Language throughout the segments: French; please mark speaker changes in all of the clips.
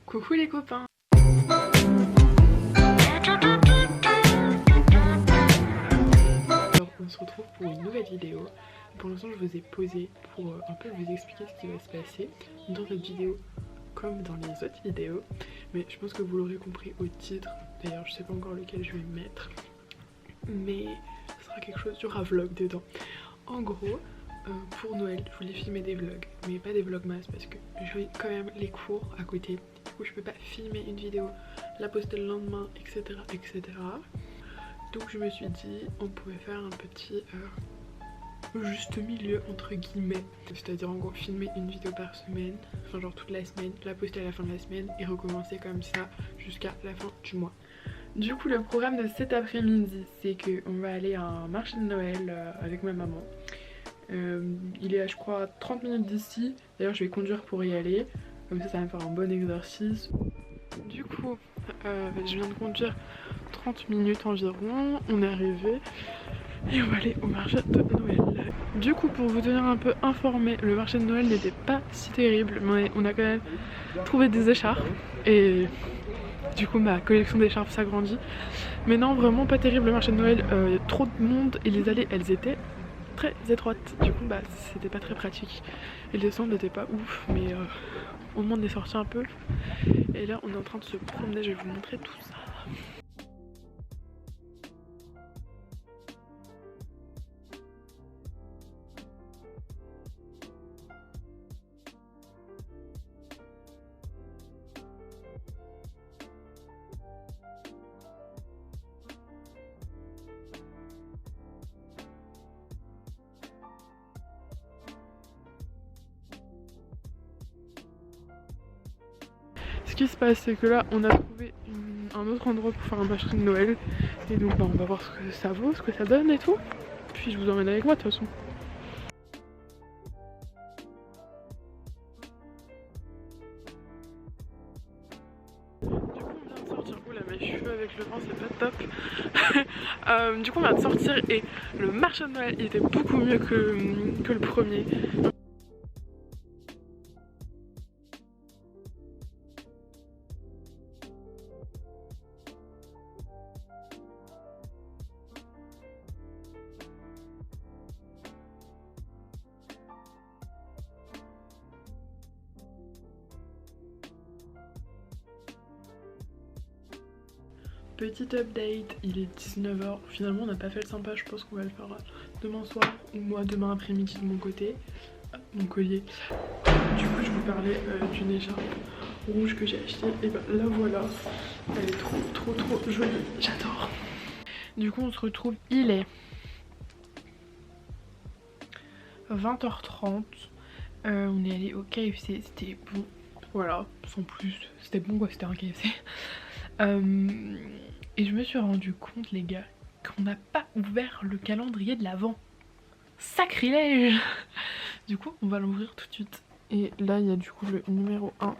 Speaker 1: Coucou les copains. Alors on se retrouve pour une nouvelle vidéo. Pour l'instant je vous ai posé pour un peu vous expliquer ce qui va se passer dans cette vidéo comme dans les autres vidéos. Mais je pense que vous l'aurez compris au titre. D'ailleurs je sais pas encore lequel je vais mettre. Mais ce sera quelque chose, il y aura vlog dedans. En gros, pour Noël, je voulais filmer des vlogs, mais pas des vlogmas parce que j'ai quand même les cours à côté. Du coup, je peux pas filmer une vidéo, la poster le lendemain, etc. etc. Donc je me suis dit, on pouvait faire un petit juste milieu entre guillemets. C'est-à-dire en gros filmer une vidéo par semaine, enfin genre toute la semaine, la poster à la fin de la semaine et recommencer comme ça jusqu'à la fin du mois. Du coup le programme de cet après-midi c'est qu'on va aller à un marché de Noël avec ma maman. Il est à je crois 30 minutes d'ici, d'ailleurs je vais conduire pour y aller, comme ça va me faire un bon exercice. Du coup je viens de conduire 30 minutes environ, on est arrivé et on va aller au marché de Noël. Du coup pour vous tenir un peu informé, le marché de Noël n'était pas si terrible mais on a quand même trouvé des écharpes et du coup ma collection d'écharpes s'agrandit. Mais non vraiment pas terrible le marché de Noël, y a trop de monde et les allées elles étaient très étroites. Du coup bah c'était pas très pratique et les descentes n'étaient pas ouf mais au moins on est sorti un peu. Et là on est en train de se promener, je vais vous montrer tout ça. Ce qui se passe c'est que là on a trouvé un autre endroit pour faire un marché de Noël et donc bah, on va voir ce que ça vaut, ce que ça donne et tout. Puis je vous emmène avec moi de toute façon. Du coup on vient de sortir, oula mes cheveux avec le vent c'est pas top. Du coup on vient de sortir et le marché de Noël il était beaucoup mieux que le premier. Petit update, il est 19 h, finalement on n'a pas fait le sympa, je pense qu'on va le faire demain soir ou moi demain après-midi de mon côté. Mon collier. Du coup je vous parlais d'une écharpe rouge que j'ai achetée et bah la voilà. Elle est trop jolie, j'adore. Du coup on se retrouve, il est 20 h 30. On est allé au KFC, c'était bon, voilà, sans plus, c'était bon quoi, c'était un KFC. Et je me suis rendu compte les gars qu'on n'a pas ouvert le calendrier de l'Avent. Sacrilège. Du coup on va l'ouvrir tout de suite. Et là il y a du coup le numéro 1.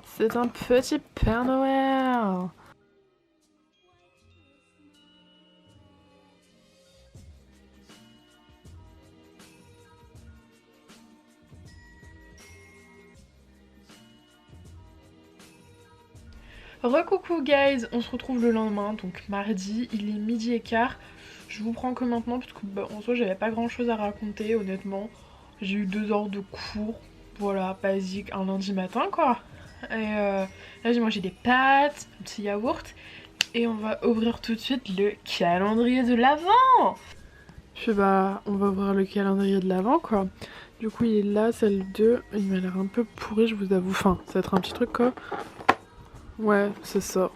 Speaker 1: C'est un petit Père Noël. Recoucou guys, on se retrouve le lendemain, donc mardi, il est 12h15. Je vous prends que maintenant parce que bah, en soi j'avais pas grand chose à raconter honnêtement. J'ai eu 2 heures de cours, voilà, basique, un lundi matin quoi. Et là j'ai mangé des pâtes, un petit yaourt. Et on va ouvrir tout de suite le calendrier de l'Avent. Puis bah on va ouvrir le calendrier de l'Avent quoi. Du coup il est là, c'est le 2, il m'a l'air un peu pourri je vous avoue, enfin ça va être un petit truc quoi. Ouais, c'est ça.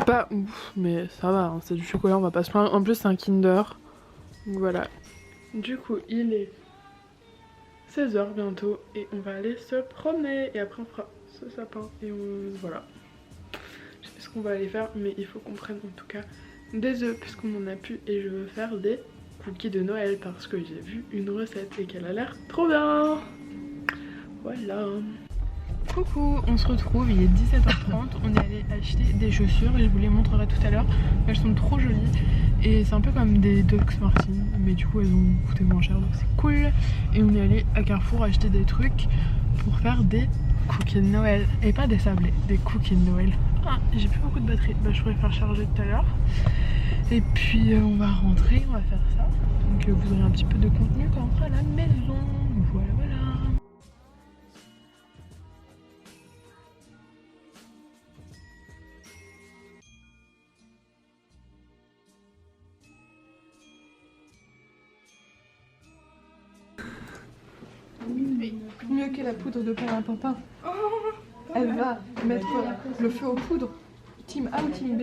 Speaker 1: Pas ouf, mais ça va, hein, c'est du chocolat, on va pas se plaindre. En plus, c'est un Kinder. Donc voilà. Du coup, il est 16 h bientôt et on va aller se promener. Et après, on fera ce sapin. Et voilà. Je sais pas ce qu'on va aller faire, mais il faut qu'on prenne en tout cas des œufs, puisqu'on en a plus. Et je veux faire des cookies de Noël parce que j'ai vu une recette et qu'elle a l'air trop bien. Voilà. Coucou, on se retrouve, il est 17h30, on est allé acheter des chaussures et je vous les montrerai tout à l'heure. Elles sont trop jolies et c'est un peu comme des Doc Martens, mais du coup elles ont coûté moins cher donc c'est cool. Et on est allé à Carrefour acheter des trucs pour faire des cookies de Noël. Et pas des sablés, des cookies de Noël. Ah, j'ai plus beaucoup de batterie, bah, je pourrais faire charger tout à l'heure. Et puis on va rentrer, on va faire ça. Donc vous aurez un petit peu de contenu quand on sera à la maison. Voilà, voilà.
Speaker 2: Mieux que la poudre de perlimpinpin. Elle va mettre le feu aux poudres. Team A ou team B?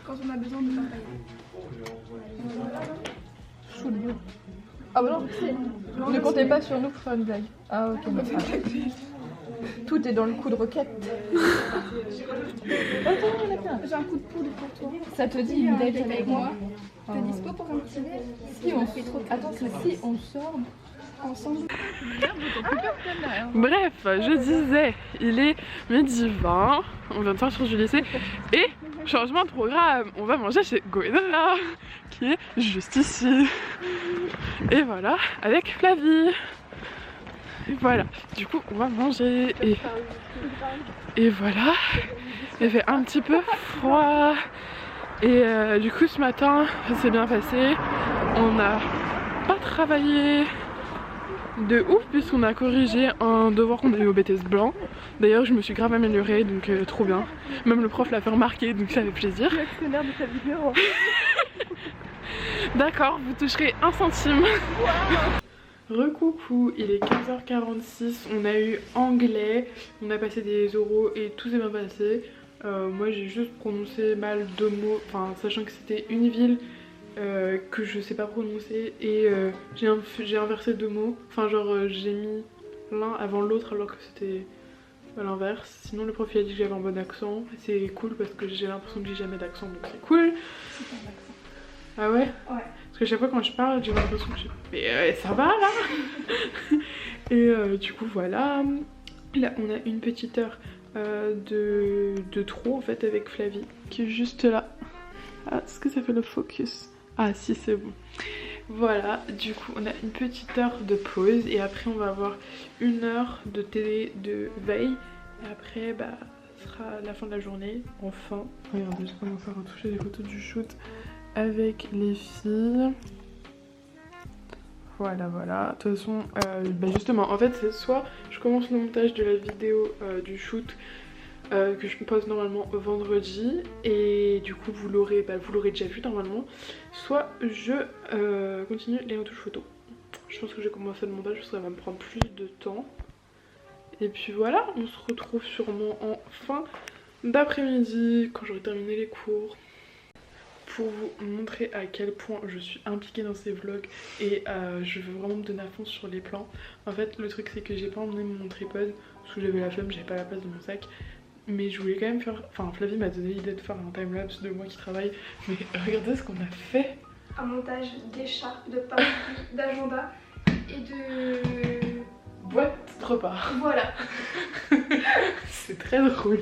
Speaker 3: Quand on a besoin de papaye.
Speaker 2: Sous le bout. Ah bah non, ne comptez pas sur nous pour faire une blague. Ah ok. Non. Tout est dans le coup de roquette. Attends,
Speaker 3: J'ai un coup de poudre pour toi.
Speaker 2: ça te dit une date avec moi?
Speaker 3: T'es dispo pour un petit date?
Speaker 2: Si on fait trop. Attends, si on sort
Speaker 3: Ensemble.
Speaker 1: Bref, je disais, il est 12h20, on vient de sortir du lycée et changement de programme, on va manger chez Goenara qui est juste ici. Et voilà, avec Flavie. Et voilà, du coup on va manger et voilà, il fait un petit peu froid et du coup ce matin ça s'est bien passé, on n'a pas travaillé de ouf puisqu'on a corrigé un devoir qu'on a eu au BTS blanc. D'ailleurs je me suis grave améliorée donc trop bien. Même le prof l'a fait remarquer donc ça fait plaisir.
Speaker 2: l'actionnaire de ta vidéo.
Speaker 1: D'accord, vous toucherez 1 centime. Recoucou, il est 15h46, on a eu anglais, on a passé des oraux et tout s'est bien passé. Moi j'ai juste prononcé mal 2 mots, enfin sachant que c'était une ville que je sais pas prononcer et j'ai inversé 2 mots, enfin genre j'ai mis l'un avant l'autre alors que c'était à l'inverse. Sinon le prof il a dit que j'avais un bon accent, c'est cool parce que j'ai l'impression que j'ai jamais d'accent donc c'est cool. Ah ouais?
Speaker 3: Ouais.
Speaker 1: Parce que chaque fois quand je parle j'ai l'impression que mais ça va là. Et du coup voilà, là on a une petite heure de trop en fait avec Flavie qui est juste là. Ah, est-ce que ça fait le focus? Ah si, c'est bon. Voilà, du coup on a une petite heure de pause et après on va avoir 1 heure de télé de veille et après bah ce sera la fin de la journée. Enfin, regardez, je commence à retoucher les photos du shoot avec les filles. Voilà, voilà. De toute façon, bah justement, en fait c'est soit je commence le montage de la vidéo du shoot que je pose normalement vendredi et du coup vous l'aurez déjà vu normalement, soit je continue les retouches photos. Je pense que j'ai commencé le montage parce que ça va me prendre plus de temps et puis voilà, on se retrouve sûrement en fin d'après-midi quand j'aurai terminé les cours pour vous montrer à quel point je suis impliquée dans ces vlogs et je veux vraiment me donner à fond sur les plans. En fait le truc c'est que j'ai pas emmené mon tripod parce que j'avais la flemme, j'avais pas la place dans mon sac. Mais je voulais quand même faire, enfin Flavie m'a donné l'idée de faire un timelapse de moi qui travaille. Mais regardez ce qu'on a fait.
Speaker 3: Un montage d'écharpes, de parapluies, d'agenda et de...
Speaker 1: boîte repas.
Speaker 3: Voilà.
Speaker 1: C'est très drôle.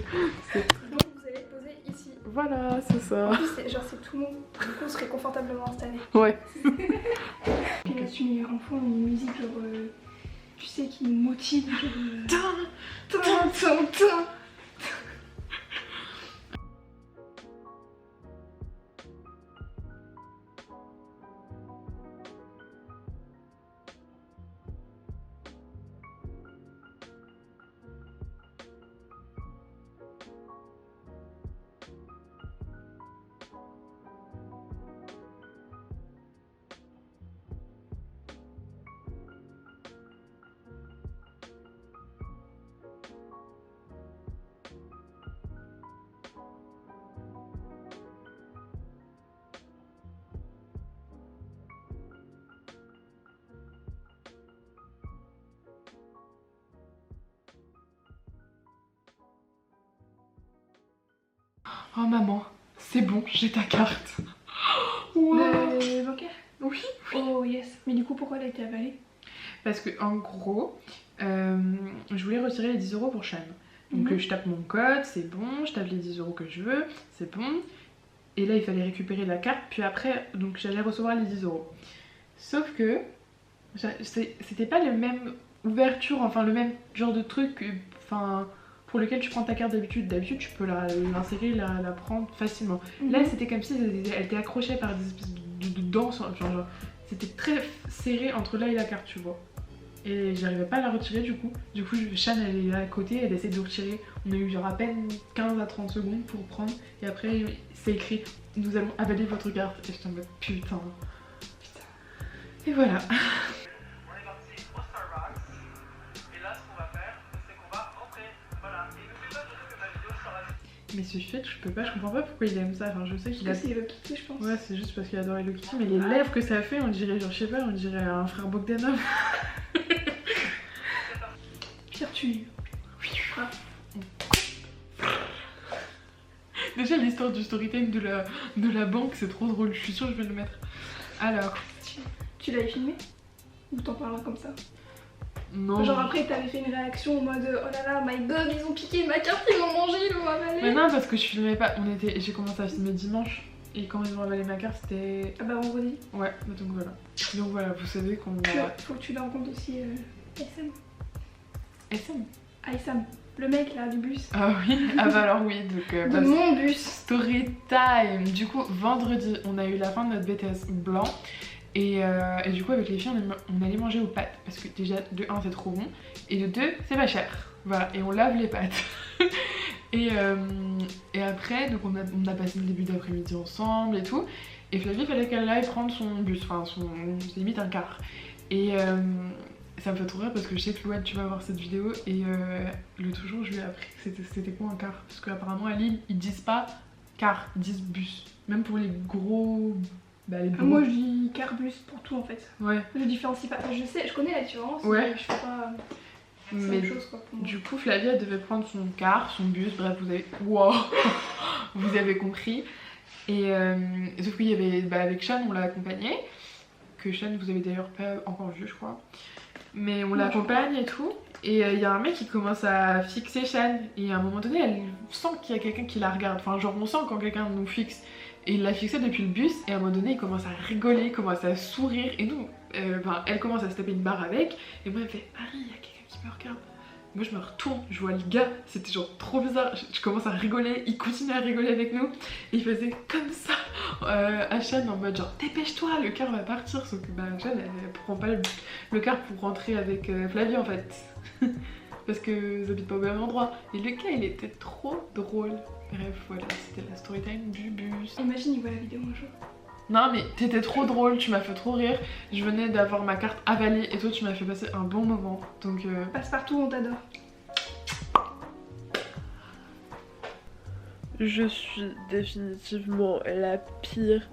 Speaker 3: Donc vous allez poser ici.
Speaker 1: Voilà, c'est ça.
Speaker 3: En plus c'est tout mou, du coup on serait confortablement installé.
Speaker 1: Ouais.
Speaker 3: Puis là tu mets en fond une musique genre... tu sais qui me motive genre...
Speaker 1: Oh maman, c'est bon, j'ai ta carte. Wow.
Speaker 3: Le bancaire?
Speaker 1: Oui.
Speaker 3: Oh yes. Mais du coup pourquoi elle a été avalée?
Speaker 1: Parce que en gros, je voulais retirer les 10 € pour Sean. Donc je tape mon code, c'est bon, je tape les 10 € que je veux, c'est bon. Et là il fallait récupérer la carte, puis après donc j'allais recevoir les 10 €. Sauf que c'était pas la même ouverture, enfin le même genre de truc enfin, pour lequel tu prends ta carte d'habitude. D'habitude tu peux l'insérer, la prendre facilement. Là c'était comme si elle était accrochée par des espèces de dents, genre c'était très serré entre là et la carte, tu vois. Et j'arrivais pas à la retirer du coup. Shan elle est là à côté, elle essaie de retirer. On a eu genre à peine 15 à 30 secondes pour prendre. Et après c'est écrit nous allons avaler votre carte. Et je t'en mode putain. Et voilà.
Speaker 4: On est parti au Starbucks. Et là ce qu'on va faire c'est qu'on va rentrer. Voilà. Et ne fais pas de que ma vidéo sur la...
Speaker 1: Mais ce fait je peux pas, je comprends pas pourquoi il aime ça. Enfin je sais qu'il a...
Speaker 3: C'est Hello Kitty je pense.
Speaker 1: Ouais c'est juste parce qu'il adore Hello Kitty. Mais les lèvres que ça fait on dirait genre je sais pas, on dirait un frère Bogdanov.
Speaker 3: Pierre tu...
Speaker 1: Déjà l'histoire du storytime de la banque c'est trop drôle, je suis sûre que je vais le mettre. Alors...
Speaker 3: Tu l'avais filmé? Ou t'en parleras comme ça?
Speaker 1: Non.
Speaker 3: Genre après t'avais fait une réaction en mode oh là là my god ils ont piqué ma carte, ils l'ont mangé, ils l'ont avalé.
Speaker 1: Mais non parce que je filmais pas, j'ai commencé à filmer dimanche. Et quand ils ont avalé ma carte c'était...
Speaker 3: Ah bah vendredi.
Speaker 1: Ouais, donc voilà. Donc voilà, vous savez qu'on va...
Speaker 3: Faut que tu leur rencontres aussi Aysam.
Speaker 1: SM.
Speaker 3: Aysam, le mec là du bus.
Speaker 1: Ah oui, ah bah alors oui, donc...
Speaker 3: De mon bus.
Speaker 1: Story time. Du coup, vendredi, on a eu la fin de notre BTS blanc. Et du coup, avec les filles, on allait manger aux pâtes. Parce que déjà, de 1, c'est trop bon. Et de 2, c'est pas cher. Voilà, et on lave les pâtes. et après, donc on a passé le début d'après-midi ensemble et tout. Et Flavie, il fallait qu'elle aille prendre son bus, enfin, limite un car. Et ça me fait trop rire parce que je sais que Louane, tu vas voir cette vidéo. Et l'autre jour, je lui ai appris que c'était quoi un car. Parce qu'apparemment, à Lille, ils disent pas car, ils disent bus. Même pour les gros... Bah,
Speaker 3: moi je dis carbus pour tout en fait.
Speaker 1: Ouais.
Speaker 3: Je différencie pas. Je connais la différence,
Speaker 1: ouais.
Speaker 3: Mais je fais pas.
Speaker 1: Mais
Speaker 3: autre chose, quoi, pour moi.
Speaker 1: Du coup, Flavie elle devait prendre son car, son bus, bref, vous avez. Wow. Vous avez compris. Et sauf qu'il y avait. Bah, avec Shan, on l'a accompagné. Que Shan, vous avez d'ailleurs pas encore vu, je crois. Mais on l'accompagne et tout. Et il y a un mec qui commence à fixer Shan. Et à un moment donné, elle sent qu'il y a quelqu'un qui la regarde. Enfin, genre, on sent quand quelqu'un nous fixe. Et il l'a fixé depuis le bus et à un moment donné il commence à rigoler, il commence à sourire et nous, elle commence à se taper une barre avec et moi elle me fait Harry, il y a quelqu'un qui me regarde. Moi je me retourne, je vois le gars, c'était genre trop bizarre, je commence à rigoler, il continue à rigoler avec nous et il faisait comme ça à Shan en mode genre dépêche-toi, le car va partir, sauf que bah Shan elle prend pas le car pour rentrer avec Flavie en fait. Parce que ils habitent pas au même endroit. Et le gars il était trop drôle. Bref voilà, c'était la storytime du bus.
Speaker 3: Imagine il voit la vidéo un jour.
Speaker 1: Non mais t'étais trop drôle, tu m'as fait trop rire. Je venais d'avoir ma carte avalée et toi tu m'as fait passer un bon moment. Donc
Speaker 3: Passe-partout, on t'adore.
Speaker 5: Je suis définitivement la pire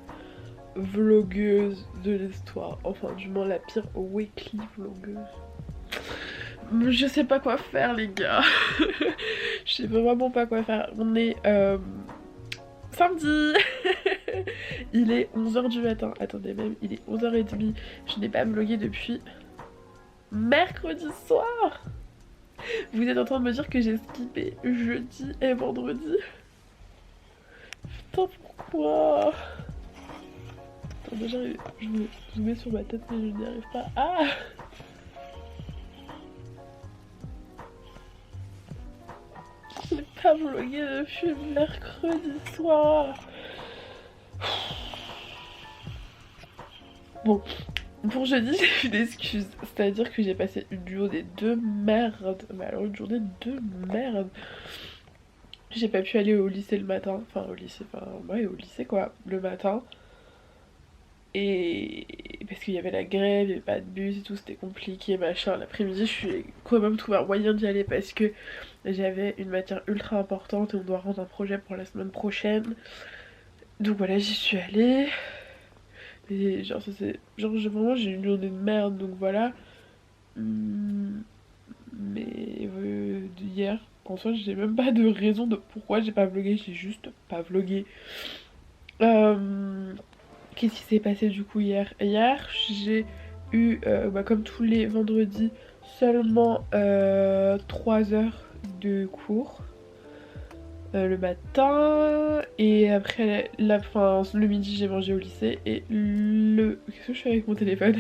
Speaker 5: vlogueuse de l'histoire. Enfin du moins la pire weekly vlogueuse. Je sais pas quoi faire les gars. Je sais vraiment pas quoi faire. On est samedi. Il est 11h du matin. Attendez même, il est 11h30. Je n'ai pas vlogué depuis mercredi soir. Vous êtes en train de me dire que j'ai skippé jeudi et vendredi. Putain pourquoi? Attends déjà je me mets sur ma tête mais je n'y arrive pas. Ah! Je n'ai pas vlogué depuis mercredi soir. Bon, pour jeudi j'ai eu des excuses. C'est-à-dire que j'ai passé une journée de merde. Mais alors une journée de merde. J'ai pas pu aller au lycée le matin. Enfin au lycée, ouais au lycée quoi, le matin. Et parce qu'il y avait la grève, il y avait pas de bus et tout, c'était compliqué machin. L'après-midi je suis quand même trouvé un moyen d'y aller parce que j'avais une matière ultra importante et on doit rendre un projet pour la semaine prochaine. Donc voilà, j'y suis allée. Et genre ça c'est... Genre vraiment j'ai eu une journée de merde donc voilà. Mais hier, en soi j'ai même pas de raison de pourquoi j'ai pas vlogué, j'ai juste pas vlogué. Qu'est-ce qui s'est passé du coup hier? Hier j'ai eu, comme tous les vendredis, seulement 3 heures de cours le matin, et après le midi j'ai mangé au lycée, et qu'est-ce que je fais avec mon téléphone?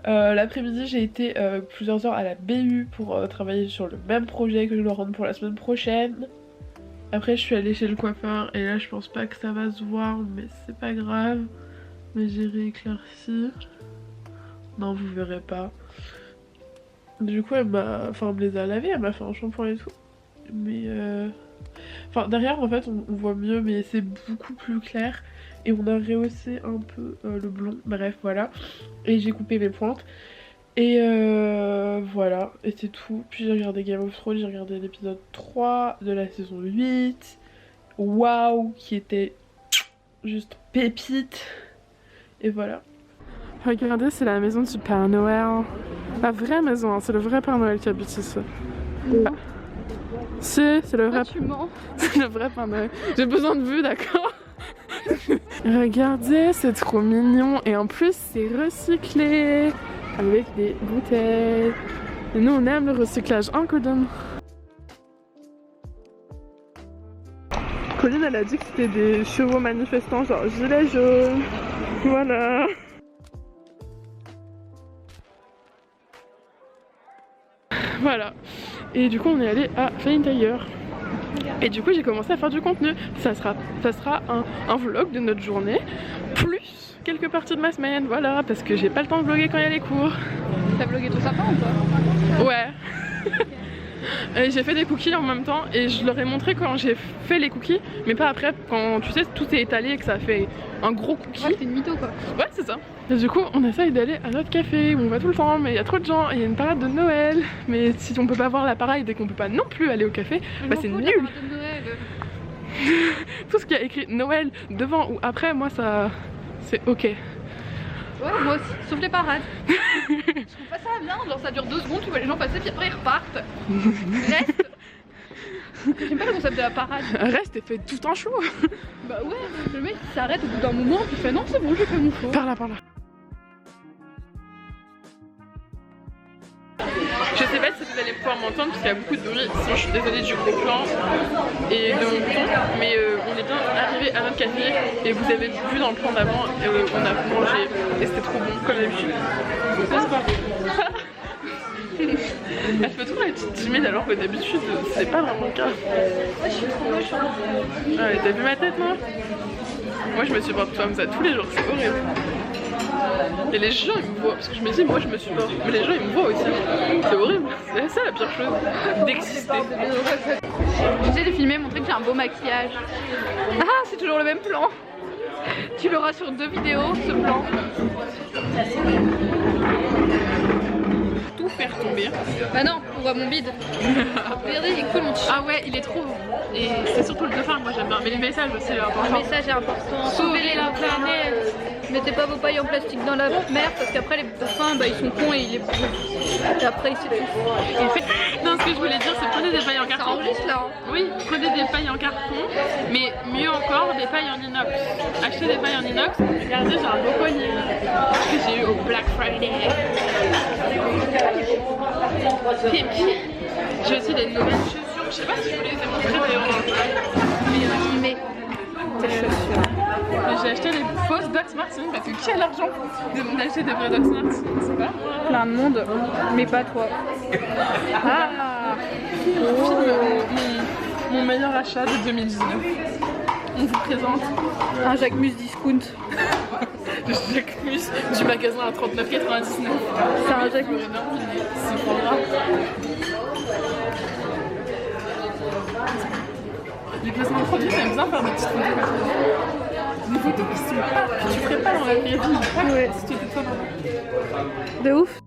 Speaker 5: L'après-midi j'ai été plusieurs heures à la BU pour travailler sur le même projet que je dois rendre pour la semaine prochaine. Après je suis allée chez le coiffeur et là je pense pas que ça va se voir, mais c'est pas grave, mais j'irai éclaircir. Non, vous verrez pas. Du coup elle me les a lavés, elle m'a fait un shampoing et tout, mais derrière en fait on voit mieux, mais c'est beaucoup plus clair, et on a rehaussé un peu le blond, bref voilà, et j'ai coupé mes pointes, et voilà, et c'est tout. Puis j'ai regardé Game of Thrones, j'ai regardé l'épisode 3 de la saison 8, waouh, qui était juste pépite, et voilà.
Speaker 1: Regardez, c'est la maison du Père Noël. La vraie maison, hein, c'est le vrai Père Noël qui habite ici.
Speaker 2: Non.
Speaker 1: Si, c'est le vrai.
Speaker 2: Ah, tu mens.
Speaker 1: C'est le vrai Père Noël. J'ai besoin de vue, d'accord? Regardez, c'est trop mignon. Et en plus, c'est recyclé. Avec des bouteilles. Et nous, on aime le recyclage, hein, Colline? Colline, elle a dit que c'était des chevaux manifestants, genre gilet jaune. Voilà. Voilà, et du coup on est allé à Flying Tiger. Et du coup j'ai commencé à faire du contenu. Ça sera un vlog de notre journée, plus quelques parties de ma semaine, voilà, parce que j'ai pas le temps de vlogger quand il y a les cours.
Speaker 2: T'as vlogué tout sympa ou pas?
Speaker 1: Ouais. Et j'ai fait des cookies en même temps, et je leur ai montré quand j'ai fait les cookies, mais pas après, quand tu sais tout est étalé et que ça fait un gros cookie.
Speaker 2: Ouais, c'est une mytho quoi.
Speaker 1: Ouais, c'est ça. Et du coup on essaye d'aller à notre café où on va tout le temps, mais il y a trop de gens et il y a une parade de Noël. Mais si on peut pas voir la parade et qu'on peut pas non plus aller au café, bah c'est nul. Tout ce qui a écrit Noël devant ou après, moi ça c'est ok.
Speaker 2: Ouais, moi aussi, sauf les parades. Je trouve pas ça bien, genre ça dure 2 secondes, tu vois les gens passer puis après ils repartent. Reste. J'aime pas le concept de la parade.
Speaker 1: Reste et fais tout un show.
Speaker 2: Bah ouais, le mec il s'arrête au bout d'un moment, il fait non c'est bon, j'ai fait mon show.
Speaker 1: Par là. Je sais pas si vous allez pouvoir m'entendre parce qu'il y a beaucoup de bruit, sinon je suis désolée du gros plan et de mon plan, mais on est bien arrivé à notre café et vous avez vu dans le plan d'avant, on a mangé et c'était trop bon comme d'habitude. N'est-ce pas? Elle fait trop être timide alors que d'habitude c'est pas vraiment le cas.
Speaker 2: Ouais, je suis trop moche.
Speaker 1: Ouais, t'as vu ma tête moi? Moi je me supporte comme ça tous les jours, c'est horrible. Et les gens ils me voient, parce que je me dis moi je me supporte, mais les gens ils me voient aussi. C'est horrible, c'est ça la pire chose, d'exister.
Speaker 2: J'essaie de filmer, montrer que j'ai un beau maquillage. Ah, c'est toujours le même plan. Tu l'auras sur 2 vidéos, ce plan.
Speaker 1: Tout faire tomber.
Speaker 2: Bah non, on voit mon bide. Regardez, il est cool mon t-shirt.
Speaker 1: Ah ouais, il est trop beau. Et c'est surtout le dauphin que moi j'aime bien, mais les messages aussi c'est important.
Speaker 2: Le message est important. Sauvez la planète. Mettez pas vos pailles en plastique dans la mer parce qu'après les dauphins bah, ils sont cons et ils les brûlent. Et après ils s'étouffent.
Speaker 1: Non, ce que je voulais dire c'est prenez des pailles en
Speaker 2: Ça
Speaker 1: carton.
Speaker 2: enregistre là. Hein.
Speaker 1: Oui, prenez des pailles en carton, mais mieux encore des pailles en inox. Achetez des pailles en inox. Regardez, j'ai un beau collier que j'ai eu au Black Friday. Pipi. J'ai aussi des nouvelles chaussures. Je sais pas si je vous les ai montrées d'ailleurs dans le vlog.
Speaker 2: Mais tes chaussures.
Speaker 1: J'ai acheté des fausses Doc Martens parce que qui a l'argent d'acheter des vrais Doc Martens? C'est pas moi.
Speaker 2: Plein de monde, mais pas toi.
Speaker 1: Ah, mon meilleur achat de 2019. On vous présente
Speaker 2: un Jacquemus discount.
Speaker 1: le Jacquemus du magasin à 39,99.
Speaker 2: C'est un Jacquemus.
Speaker 1: C'est pas grave. Les placements de produits, j'aime bien faire des petites photos. Des photos qui sont pas, que tu ferais pas dans la vraie vie. Ouais, si tu étais toi dans
Speaker 2: De ouf.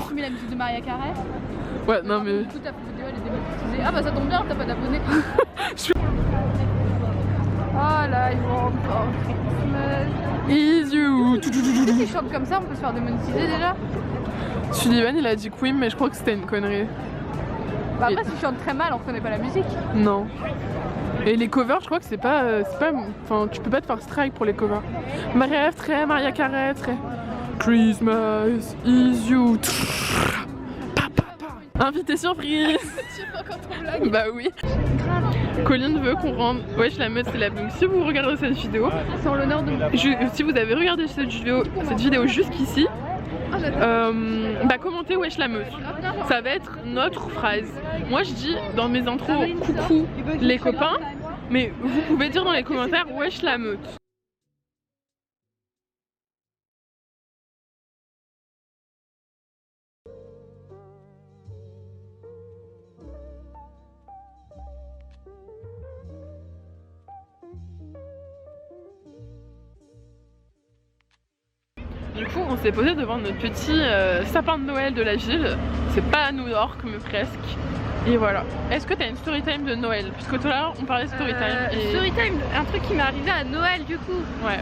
Speaker 2: Tu mets la musique de Maria Carey.
Speaker 5: Ouais, non mais.
Speaker 2: Du coup, ta vidéo elle est démonétisée. Ah bah ça tombe bien, t'as pas d'abonnés. Oh là, ils vont encore Christmas.
Speaker 5: Is you.
Speaker 2: Si je chante comme ça, on peut se faire démonétiser déjà.
Speaker 5: Sullivan il a dit Queen, mais je crois que c'était une connerie.
Speaker 2: Bah après, si je chante très mal, on reconnaît pas la musique.
Speaker 5: Non. Et les covers, je crois que c'est pas. Enfin, tu peux pas te faire strike pour les covers. Maria très, Maria Carey très. Christmas is you. Invité surprise.
Speaker 2: Tu sais pas quand on blague.
Speaker 5: Bah oui. Colline veut qu'on rende Wesh la meute célèbre. Donc si vous regardez cette vidéo,
Speaker 2: C'est en l'honneur de moi.
Speaker 5: si vous avez regardé cette vidéo jusqu'ici, bah commentez Wesh la meute. Ça va être notre phrase. Moi je dis dans mes intros coucou les copains, mais vous pouvez dire dans les commentaires Wesh la meute. Du coup, on s'est posé devant notre petit sapin de Noël de la ville. C'est pas à New York, mais presque. Et voilà. Est-ce que t'as une story time de Noël? Puisque tout à l'heure, on parlait de story time.
Speaker 2: Story time, un truc qui m'est arrivé à Noël du coup.
Speaker 5: Ouais.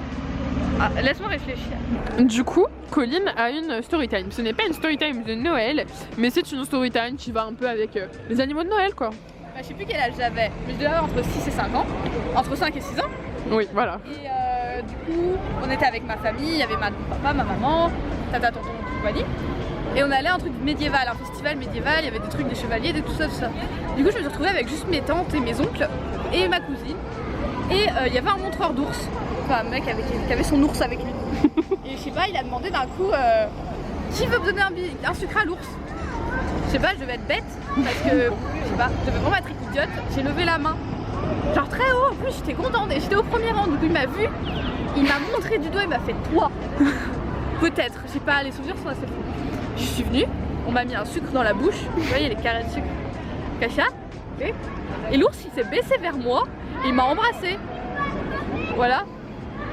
Speaker 2: Ah, laisse-moi réfléchir.
Speaker 5: Du coup, Colline a une story time. Ce n'est pas une story time de Noël, mais c'est une story time qui va un peu avec les animaux de Noël, quoi.
Speaker 2: Bah, je sais plus quel âge j'avais, mais je devais avoir entre 6 et 5 ans. Entre 5 et 6 ans.
Speaker 5: Oui, voilà.
Speaker 2: Et du coup, on était avec ma famille, il y avait mon papa, ma maman, tata, tonton, compagnie. Et on allait à un truc médiéval, un festival médiéval, il y avait des trucs des chevaliers, tout ça, tout ça. Du coup, je me suis retrouvée avec juste mes tantes et mes oncles et ma cousine. Et il y avait un montreur d'ours, enfin un mec qui avait son ours avec lui. Et je sais pas, il a demandé d'un coup qui veut me donner un sucre à l'ours. Je sais pas, je devais être bête parce que je sais pas, je devais vraiment être idiote. J'ai levé la main, genre très haut. En plus, j'étais contente et j'étais au premier rang. Donc il m'a vu, il m'a montré du doigt, il m'a fait toi. Peut-être, je sais pas, les souvenirs sont assez fous. Je suis venue, on m'a mis un sucre dans la bouche. Vous voyez les carrés de sucre. Cacha. Okay. Et l'ours il s'est baissé vers moi et il m'a embrassé. Voilà.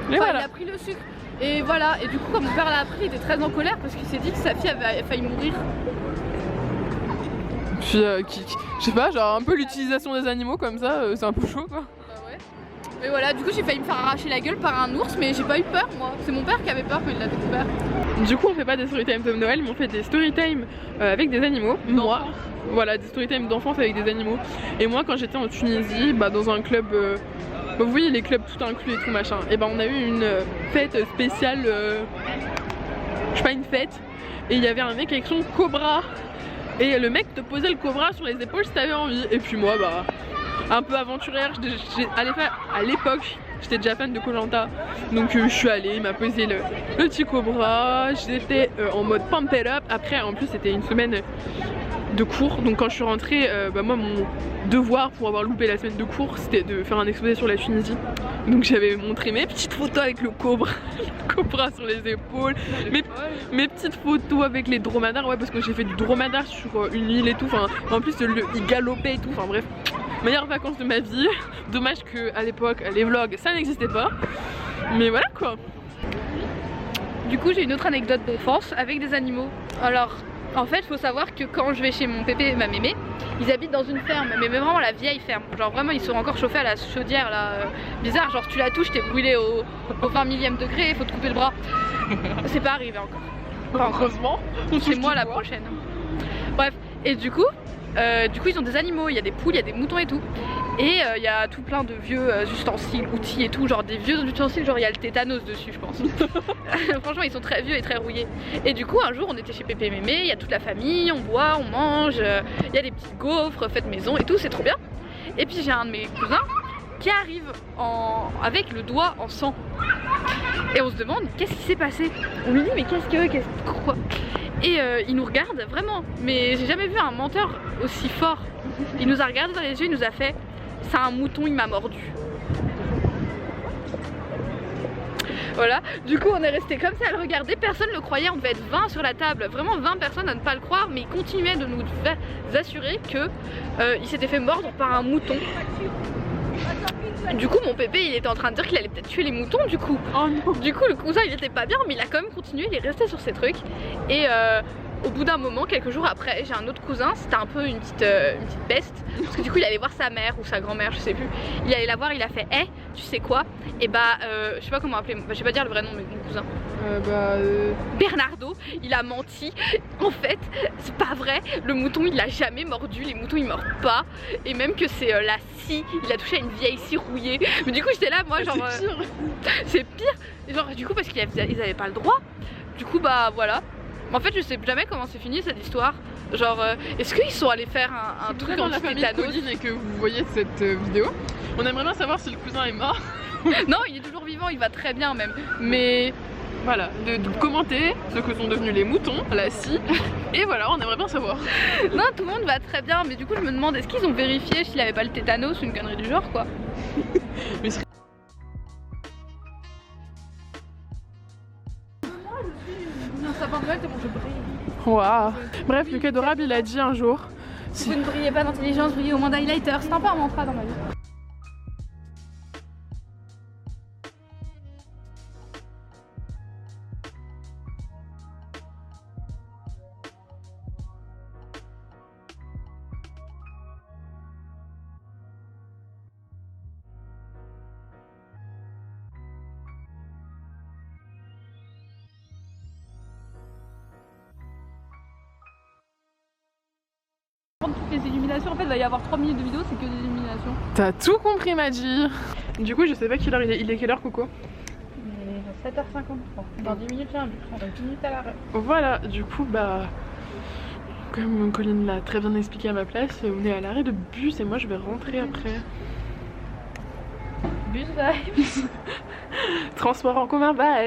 Speaker 2: Enfin,
Speaker 5: voilà.
Speaker 2: Il a pris le sucre. Et voilà. Et du coup, quand mon père l'a appris, il était très en colère parce qu'il s'est dit que sa fille avait failli mourir.
Speaker 5: Puis, je sais pas, genre un peu l'utilisation des animaux comme ça, c'est un peu chaud quoi.
Speaker 2: Bah ouais. Mais voilà, du coup, j'ai failli me faire arracher la gueule par un ours, mais j'ai pas eu peur moi. C'est mon père qui avait peur quand il l'a découvert.
Speaker 5: Du coup, on fait pas des storytime de Noël, mais on fait des storytime avec des animaux. Moi, voilà, des storytime d'enfance avec des animaux. Et moi, quand j'étais en Tunisie, bah, dans un club, bah, vous voyez les clubs tout inclus et tout machin, et bah on a eu une fête spéciale, je sais pas, une fête, et il y avait un mec avec son cobra. Et le mec te posait le cobra sur les épaules si t'avais envie. Et puis moi, bah, un peu aventurière, à l'époque, j'étais déjà fan de Koh-Lanta. Donc je suis allée, il m'a posé le petit cobra. J'étais en mode pump it up. Après, en plus, c'était une semaine de cours. Donc quand je suis rentrée, bah, moi, mon devoir pour avoir loupé la semaine de cours, c'était de faire un exposé sur la Tunisie. Donc j'avais montré mes petites photos avec le cobra sur les épaules, mes petites photos avec les dromadaires, ouais, parce que j'ai fait du dromadaire sur une île et tout, enfin en plus il galopait et tout, enfin bref, meilleures vacances de ma vie. Dommage qu'à l'époque les vlogs ça n'existait pas, mais voilà quoi.
Speaker 2: Du coup, j'ai une autre anecdote d'enfance avec des animaux. Alors, en fait, faut savoir que quand je vais chez mon pépé et ma mémé, ils habitent dans une ferme, mais vraiment la vieille ferme. Genre vraiment, ils sont encore chauffés à la chaudière là, bizarre. Genre tu la touches, t'es brûlé au 20 millième degré, il faut te couper le bras. C'est pas arrivé encore. Pas encore.
Speaker 5: Heureusement.
Speaker 2: C'est moi la prochaine. Bref, et du coup, ils ont des animaux. Il y a des poules, il y a des moutons et tout. Et il y a tout plein de vieux ustensiles, outils et tout, genre des vieux ustensiles, genre il y a le tétanos dessus je pense. Franchement ils sont très vieux et très rouillés. Et du coup un jour on était chez Pépé et Mémé, il y a toute la famille, on boit, on mange, il y a des petites gaufres faites maison et tout, c'est trop bien. Et puis j'ai un de mes cousins qui arrive avec le doigt en sang. Et on se demande qu'est-ce qui s'est passé. On lui dit mais quoi. Et il nous regarde vraiment, mais j'ai jamais vu un menteur aussi fort. Il nous a regardé dans les yeux, il nous a fait c'est un mouton, il m'a mordu. Voilà, du coup on est resté comme ça à le regarder, personne ne le croyait, on devait être 20 sur la table, vraiment 20 personnes à ne pas le croire, mais il continuait de nous assurer que il s'était fait mordre par un mouton. Du coup mon pépé il était en train de dire qu'il allait peut-être tuer les moutons du coup. Oh non. Du coup le cousin il était pas bien mais il a quand même continué, il est resté sur ces trucs. Et au bout d'un moment, quelques jours après, j'ai un autre cousin, c'était un peu une petite peste, parce que du coup il allait voir sa mère ou sa grand-mère, je sais plus. Il allait la voir, il a fait hey, tu sais quoi? Et bah je sais pas comment appeler, je vais pas dire le vrai nom mais mon cousin. Bernardo, il a menti. En fait, c'est pas vrai. Le mouton il l'a jamais mordu, les moutons ils mordent pas. Et même que c'est la scie, il a touché à une vieille scie rouillée. Mais du coup j'étais là, moi genre. C'est pire. Genre du coup parce qu'ils avaient pas le droit. Du coup bah voilà. En fait je sais jamais comment c'est fini cette histoire. Genre est-ce qu'ils sont allés faire un truc
Speaker 5: dans
Speaker 2: en
Speaker 5: la famille Claudine et que vous voyez cette vidéo, on aimerait bien savoir si le cousin est mort.
Speaker 2: Non, il est toujours vivant, il va très bien même. Mais
Speaker 5: voilà, de commenter ce que sont devenus les moutons, la scie. Et voilà, on aimerait bien savoir.
Speaker 2: non, tout le monde va très bien. Mais du coup je me demande est-ce qu'ils ont vérifié s'il avait pas le tétanos ou une connerie du genre quoi.
Speaker 5: Mais
Speaker 2: Non, ça va c'est bon, je brille.
Speaker 5: waouh. Bref, le Cadorable il a dit un jour.
Speaker 2: Si vous ne brillez pas d'intelligence, brillez au moins d'highlighter. C'est un peu un mantra dans ma vie. Toutes les illuminations, en fait il va y avoir 3 minutes de vidéo, c'est que des illuminations.
Speaker 5: T'as tout compris Madji. Du coup je sais pas quelle heure il est quelle heure Coco?
Speaker 2: Il est 7h53. Dans 10 minutes j'ai un bus, on a 10 minutes à l'arrêt.
Speaker 5: Voilà, du coup bah comme Colline l'a très bien expliqué à ma place, on est à l'arrêt de bus et moi je vais rentrer après.
Speaker 2: Bus vibes.
Speaker 5: Transport en commun, bye.